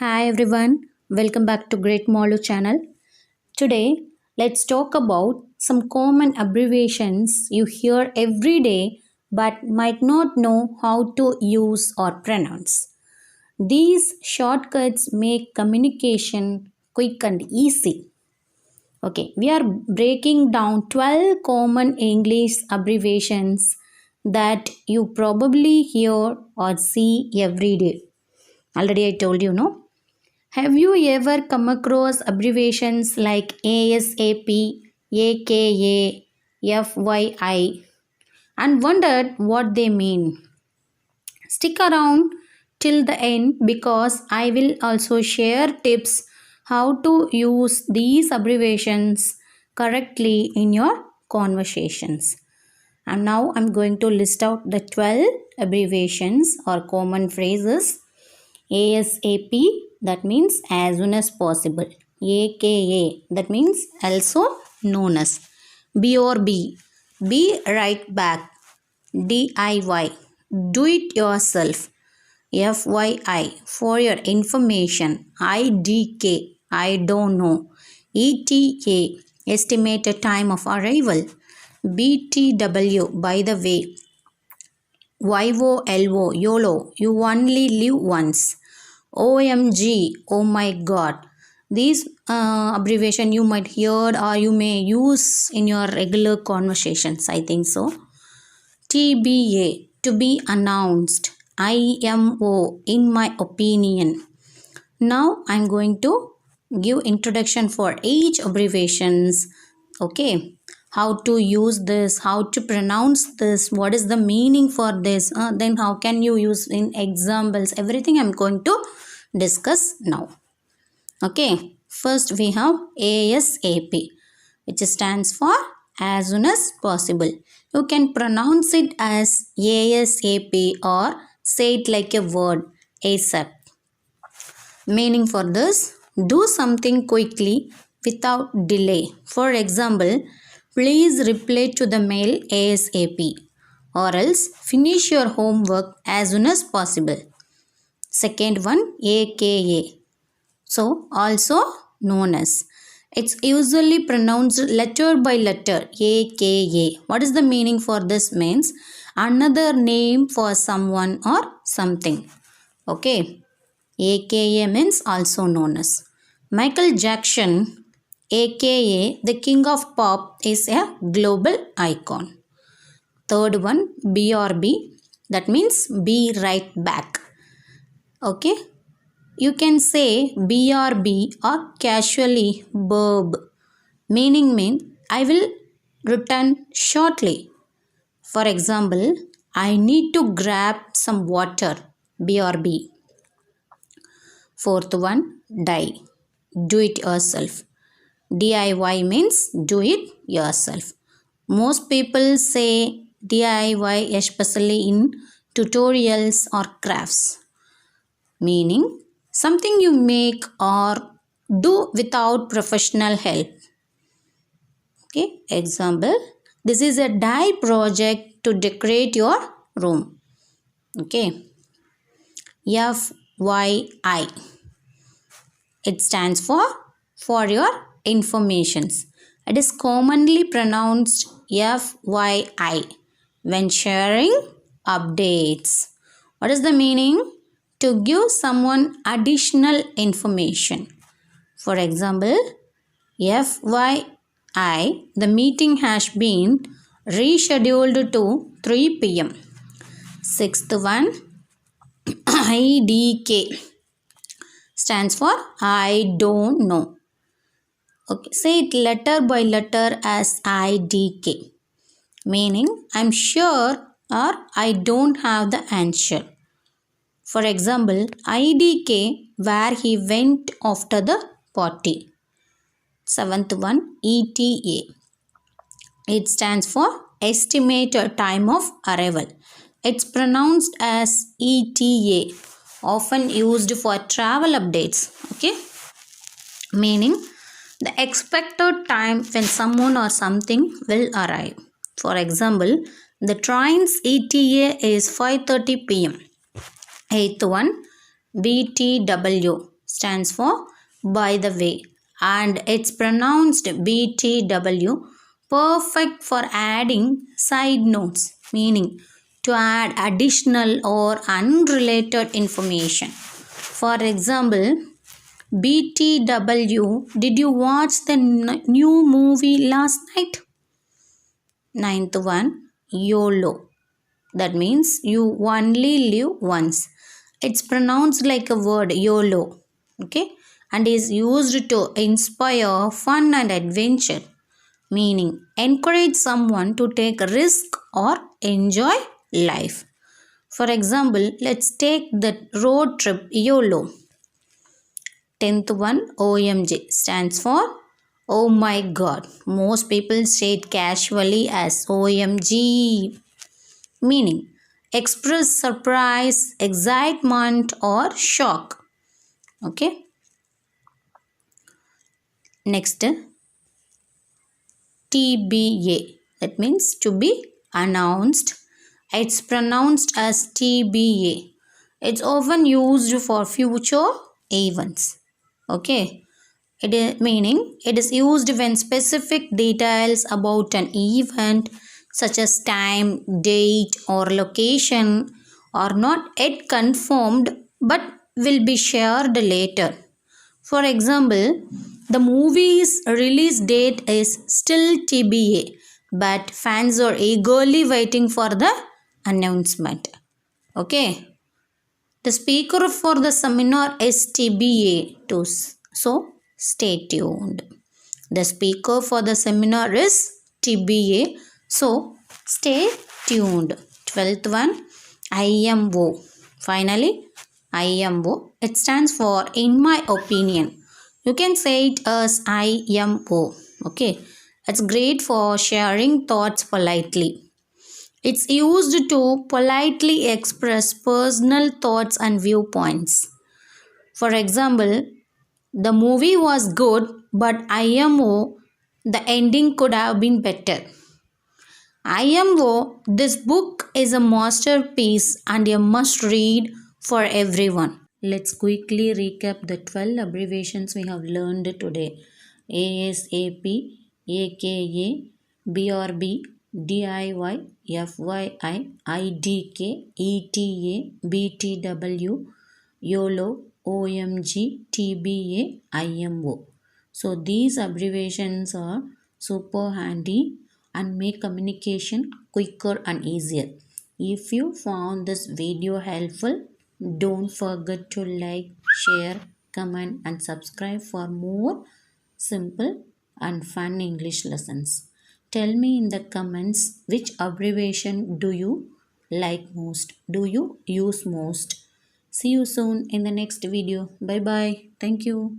Hi everyone, welcome back to Great Molu channel. Today, let's talk about some common abbreviations you hear every day but might not know how to use or pronounce. These shortcuts make communication quick and easy. Okay, we are breaking down 12 common English abbreviations that you probably hear or see every day. Already I told you, no? Have you ever come across abbreviations like ASAP, AKA, FYI and wondered what they mean? Stick around till the end because I will also share tips how to use these abbreviations correctly in your conversations. And now I'm going to list out the 12 abbreviations or common phrases. ASAP, that means as soon as possible. AKA, that means also known as. BRB, be right back. DIY, do it yourself. FYI, for your information. IDK, I don't know. ETA, estimated time of arrival. BTW, by the way. YOLO, YOLO, you only live once. OMG, oh my god. These abbreviation you might hear or you may use in your regular conversations, I think so. TBA, to be announced. IMO, in my opinion. Now I'm going to give introduction for each abbreviations. Okay, how to use this, how to pronounce this, what is the meaning for this, then how can you use in examples, everything I'm going to discuss now. Okay, first we have ASAP, which stands for as soon as possible. You can pronounce it as ASAP or say it like a word, ASAP. Meaning for this, do something quickly without delay. For example, please reply to the mail ASAP or else finish your homework as soon as possible. Second one, AKA. So, also known as. It's usually pronounced letter by letter, AKA. What is the meaning for this means? Another name for someone or something. Okay. AKA means also known as. Michael Jackson, AKA the king of pop, is a global icon. Third one, BRB, that means be right back. Okay, you can say BRB or casually verb. Meaning I will return shortly. For example, I need to grab some water. BRB. Fourth one, die. Do it yourself. DIY means do it yourself. Most people say DIY especially in tutorials or crafts. Meaning something you make or do without professional help. Okay, example, this is a dye project to decorate your room. Okay, FYI, it stands for your informations. It is commonly pronounced FYI when sharing updates. What is the meaning? To give someone additional information. For example, FYI, the meeting has been rescheduled to 3 p.m. Sixth one, IDK, stands for I don't know. Okay, say it letter by letter as IDK, meaning I'm sure or I don't have the answer. For example, IDK, where he went after the party. Seventh one, ETA. It stands for estimated time of arrival. It's pronounced as ETA, often used for travel updates. Okay, meaning the expected time when someone or something will arrive. For example, the train's ETA is 5:30 p.m. Eighth one, BTW, stands for by the way, and it's pronounced BTW, perfect for adding side notes, meaning to add additional or unrelated information. For example, BTW, did you watch the new movie last night? Ninth one, YOLO. That means you only live once. It's pronounced like a word, YOLO. Okay? And is used to inspire fun and adventure, meaning encourage someone to take a risk or enjoy life. For example, let's take the road trip YOLO. 10th one, OMG stands for Oh my God. Most people say it casually as OMG, meaning express surprise, excitement, or shock. Okay. Next, TBA. That means to be announced. It's pronounced as TBA. It's often used for future events. Okay. It is meaning it is used when specific details about an event such as time, date, or location are not yet confirmed but will be shared later. For example, the movie's release date is still TBA, but fans are eagerly waiting for the announcement. Okay. The speaker for the seminar is TBA too. So stay tuned. The speaker for the seminar is TBA. So stay tuned. 12th one, IMO. Finally, IMO. It stands for in my opinion. You can say it as IMO. Okay. It's great for sharing thoughts politely. It's used to politely express personal thoughts and viewpoints. For example, the movie was good, but IMO, the ending could have been better. IMO, this book is a masterpiece and a must read for everyone. Let's quickly recap the 12 abbreviations we have learned today. ASAP, AKA, BRB, DIY, FYI, IDK, ETA, BTW, YOLO, OMG, TBA, IMO. So these abbreviations are super handy and make communication quicker and easier. If you found this video helpful, don't forget to like, share, comment and subscribe for more simple and fun English lessons. Tell me in the comments which abbreviation do you like most, do you use most. See you soon in the next video. Bye bye. Thank you.